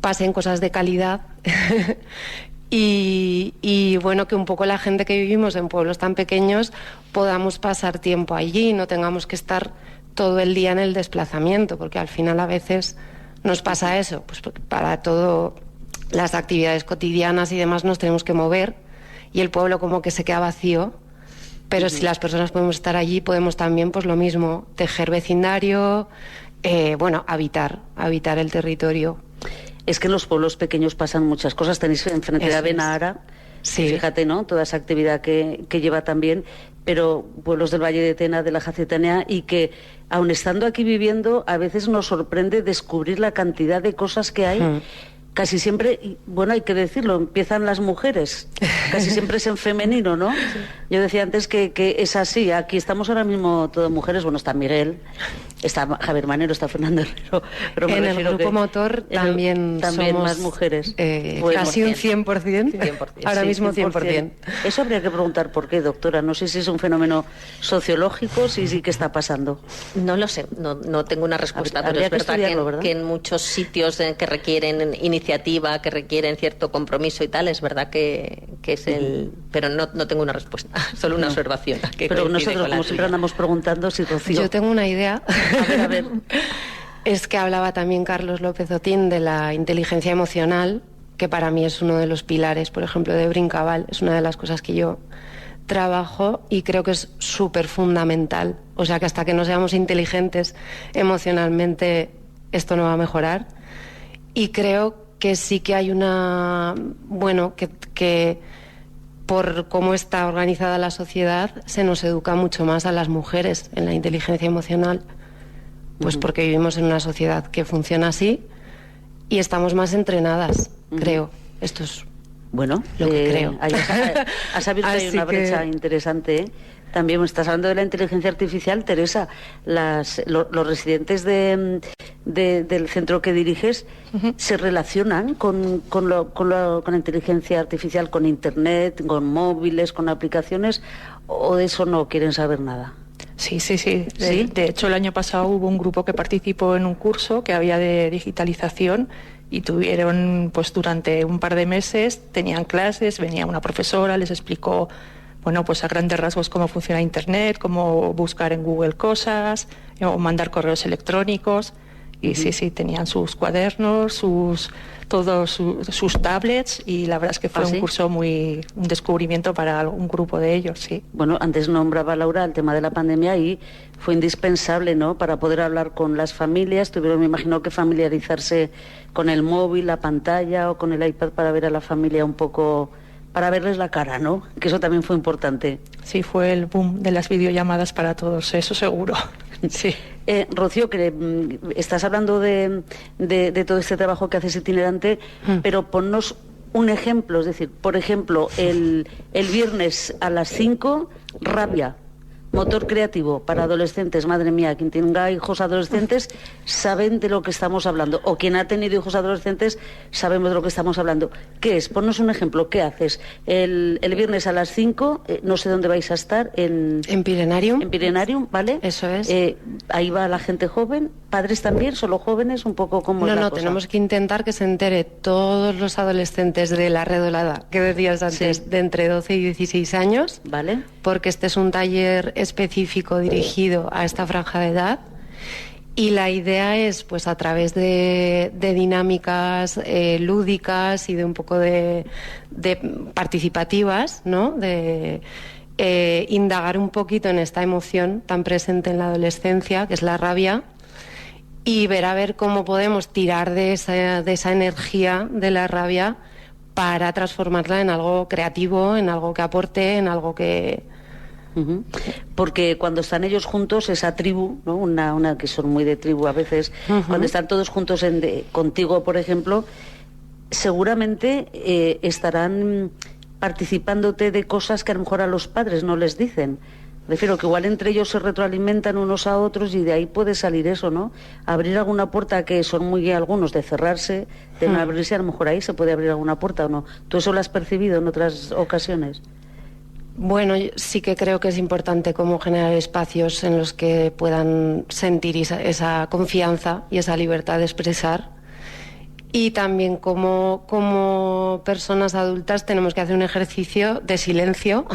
de calidad. Y bueno, que un poco la gente que vivimos en pueblos tan pequeños podamos pasar tiempo allí, no tengamos que estar todo el día en el desplazamiento, porque al final a veces nos pasa eso, pues porque para todo las actividades cotidianas y demás nos tenemos que mover y el pueblo como que se queda vacío, pero si las personas podemos estar allí, podemos también, pues lo mismo, tejer vecindario, habitar el territorio. Es que en los pueblos pequeños pasan muchas cosas. Tenéis enfrente de Benahara, sí. Fíjate, ¿no? Toda esa actividad que lleva también, pero pueblos del Valle de Tena, de la Jacetania, y que, aun estando aquí viviendo, a veces nos sorprende descubrir la cantidad de cosas que hay. Casi siempre, bueno, hay que decirlo, empiezan las mujeres, casi siempre es en femenino, ¿no? Sí. Yo decía antes que es así, aquí estamos ahora mismo todas mujeres, bueno, está Miguel, está Javier Manero, está Fernando Herrero, pero en el grupo motor también somos más mujeres. Casi un 100%, ahora sí, mismo 100%. Eso habría que preguntar por qué, doctora, no sé si es un fenómeno sociológico, si sí que está pasando. No lo sé, no tengo una respuesta, pero es verdad que en muchos sitios que requieren iniciativa, que requieren cierto compromiso y tal, es verdad que es el... Pero no tengo una respuesta, solo una observación. Pero nosotros, como siempre, andamos preguntando si Rocío... Yo tengo una idea. A ver. Es que hablaba también Carlos López Otín de la inteligencia emocional, que para mí es uno de los pilares, por ejemplo, de Brincaval. Es una de las cosas que yo trabajo y creo que es súper fundamental. O sea, que hasta que no seamos inteligentes emocionalmente, esto no va a mejorar. Y creo que sí que hay una... Bueno, que por cómo está organizada la sociedad se nos educa mucho más a las mujeres en la inteligencia emocional, pues porque vivimos en una sociedad que funciona así y estamos más entrenadas, creo. Esto es lo que creo. Has abierto ahí una brecha interesante, ¿eh? También estás hablando de la inteligencia artificial, Teresa. Los residentes del centro que diriges se relacionan con la inteligencia artificial, con Internet, con móviles, con aplicaciones, o de eso no quieren saber nada. Sí. De hecho, el año pasado hubo un grupo que participó en un curso que había de digitalización y tuvieron, pues durante un par de meses, tenían clases, venía una profesora, les explicó, bueno, pues a grandes rasgos cómo funciona Internet, cómo buscar en Google cosas, o mandar correos electrónicos. Y sí, tenían sus cuadernos, sus tablets, y la verdad es que fue un curso un descubrimiento para un grupo de ellos, sí. Bueno, antes nombraba Laura el tema de la pandemia y fue indispensable, ¿no?, para poder hablar con las familias. Tuvieron, me imagino, que familiarizarse con el móvil, la pantalla o con el iPad para ver a la familia un poco... para verles la cara, ¿no? Que eso también fue importante. Sí, fue el boom de las videollamadas para todos, eso seguro. Sí. Rocío, que estás hablando de todo este trabajo que haces itinerante, pero ponnos un ejemplo, es decir, por ejemplo, el viernes a las 5, Rabia, motor creativo para adolescentes. Madre mía, quien tenga hijos adolescentes saben de lo que estamos hablando, o quien ha tenido hijos adolescentes sabemos de lo que estamos hablando. ¿Qué es? Ponnos un ejemplo. ¿Qué haces? El viernes a las 5, no sé dónde vais a estar, en Pirenarium. En Pirenarium, ¿vale? Eso es. Ahí va la gente joven, padres también, solo jóvenes, un poco como No, tenemos que intentar que se entere todos los adolescentes de la redolada que decías antes, de entre 12 y 16 años, ¿vale? Porque este es un taller específico dirigido a esta franja de edad, y la idea es, pues a través de dinámicas lúdicas y de un poco de participativas, ¿no?, de indagar un poquito en esta emoción tan presente en la adolescencia, que es la rabia, y ver a ver cómo podemos tirar de esa energía de la rabia para transformarla en algo creativo, en algo que aporte, en algo que... Porque cuando están ellos juntos, esa tribu, ¿no?, una que son muy de tribu a veces, cuando están todos juntos contigo, por ejemplo, seguramente estarán participándote de cosas que a lo mejor a los padres no les dicen. Refiero que igual entre ellos se retroalimentan unos a otros y de ahí puede salir eso, ¿no? Abrir alguna puerta, que son muy algunos de cerrarse, de no abrirse, a lo mejor ahí se puede abrir alguna puerta, ¿o no? ¿Tú eso lo has percibido en otras ocasiones? Bueno, sí que creo que es importante cómo generar espacios en los que puedan sentir esa confianza y esa libertad de expresar. Y también como personas adultas tenemos que hacer un ejercicio de silencio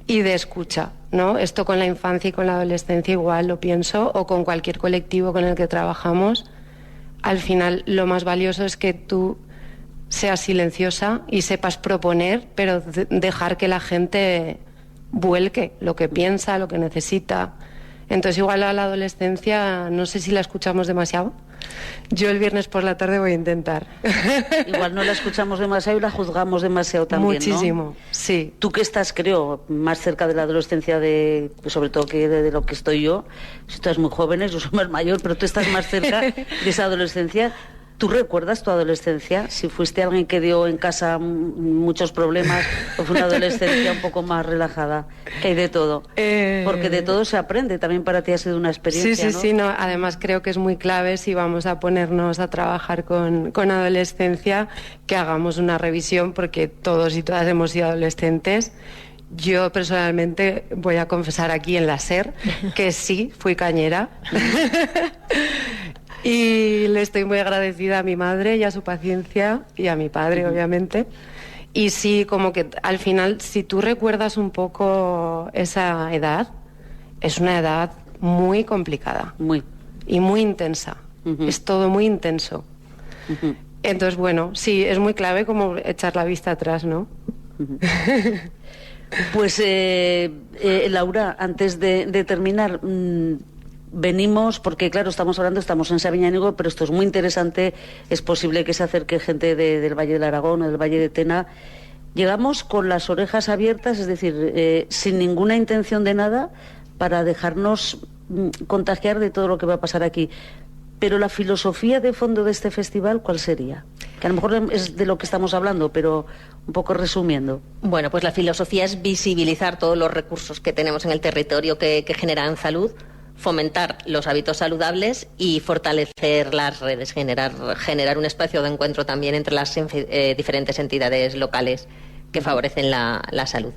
y de escucha, ¿no? Esto con la infancia y con la adolescencia igual lo pienso, o con cualquier colectivo con el que trabajamos. Al final lo más valioso es que tú seas silenciosa y sepas proponer, pero dejar que la gente vuelque lo que piensa, lo que necesita. Entonces igual a la adolescencia no sé si la escuchamos demasiado, Yo el viernes por la tarde voy a intentar. Igual no la escuchamos demasiado y la juzgamos demasiado también, Muchísimo, ¿no? sí. Tú que estás, creo, más cerca de la adolescencia, sobre todo que de lo que estoy yo. Si tú eres muy joven, yo soy más mayor, pero tú estás más cerca de esa adolescencia. ¿Tú recuerdas tu adolescencia? Si fuiste alguien que dio en casa muchos problemas o fue una adolescencia un poco más relajada, que hay de todo. Porque de todo se aprende, también para ti ha sido una experiencia, Sí, ¿no? Además creo que es muy clave, si vamos a ponernos a trabajar con adolescencia, que hagamos una revisión, porque todos y todas hemos sido adolescentes. Yo personalmente voy a confesar aquí en la SER que sí, fui cañera. Y le estoy muy agradecida a mi madre y a su paciencia, y a mi padre, obviamente. Y sí, como que al final, si tú recuerdas un poco esa edad, es una edad muy complicada. Muy. Y muy intensa. Es todo muy intenso. Entonces, bueno, sí, es muy clave como echar la vista atrás, ¿no? Pues, Laura, antes de terminar... venimos, porque claro, estamos en Sabiñánigo, pero esto es muy interesante, es posible que se acerque gente del Valle del Aragón o del Valle de Tena. Llegamos con las orejas abiertas, es decir, sin ninguna intención de nada, para dejarnos contagiar de todo lo que va a pasar aquí. Pero la filosofía de fondo de este festival, ¿cuál sería? Que a lo mejor es de lo que estamos hablando, pero un poco resumiendo. Bueno, pues la filosofía es visibilizar todos los recursos que tenemos en el territorio que generan salud, fomentar los hábitos saludables y fortalecer las redes, generar un espacio de encuentro también entre las diferentes entidades locales que favorecen la salud.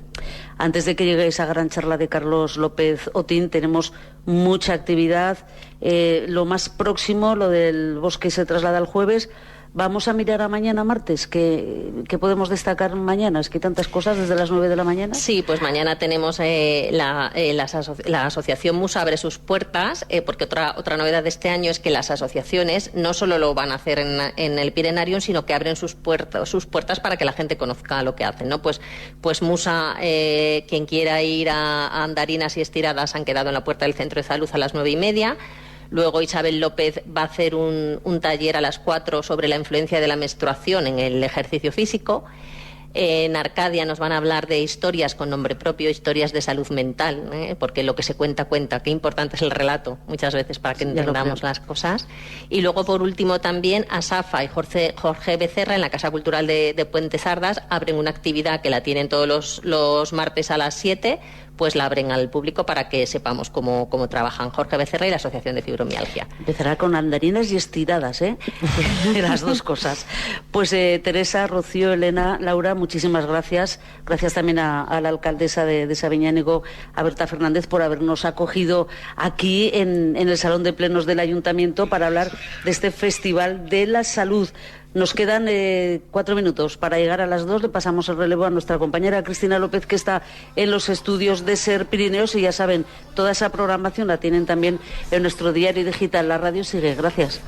Antes de que llegue esa gran charla de Carlos López Otín, tenemos mucha actividad. Lo más próximo, lo del bosque, se traslada el jueves. Vamos a mirar a mañana, martes, ¿qué podemos destacar mañana? Es que hay tantas cosas desde las 9 de la mañana. Sí, pues mañana tenemos la asociación Musa abre sus puertas, porque otra novedad de este año es que las asociaciones no solo lo van a hacer en el Pirenarium, sino que abren sus puertas para que la gente conozca lo que hacen, ¿no? Pues Musa, quien quiera ir a andarinas y estiradas, han quedado en la puerta del centro de salud a las 9:30. Luego Isabel López va a hacer un taller a las 4 sobre la influencia de la menstruación en el ejercicio físico. En Arcadia nos van a hablar de historias con nombre propio, historias de salud mental, porque lo que se cuenta. Qué importante es el relato, muchas veces, para que entendamos las cosas. Y luego, por último, también Asafa y Jorge Becerra, en la Casa Cultural de Puente Sardas, abren una actividad que la tienen todos los martes a las 7, pues la abren al público para que sepamos cómo trabajan Jorge Becerra y la Asociación de Fibromialgia. Empezará con andarinas y estiradas, las dos cosas. Pues Teresa, Rocío, Elena, Laura, muchísimas gracias. Gracias también a la alcaldesa de Sabiñánigo, a Berta Fernández, por habernos acogido aquí en el Salón de Plenos del Ayuntamiento para hablar de este Festival de la Salud. Nos quedan 4 minutos para llegar a las 2. Le pasamos el relevo a nuestra compañera Cristina López, que está en los estudios de SER Pirineos, y ya saben, toda esa programación la tienen también en nuestro diario digital. La radio sigue. Gracias.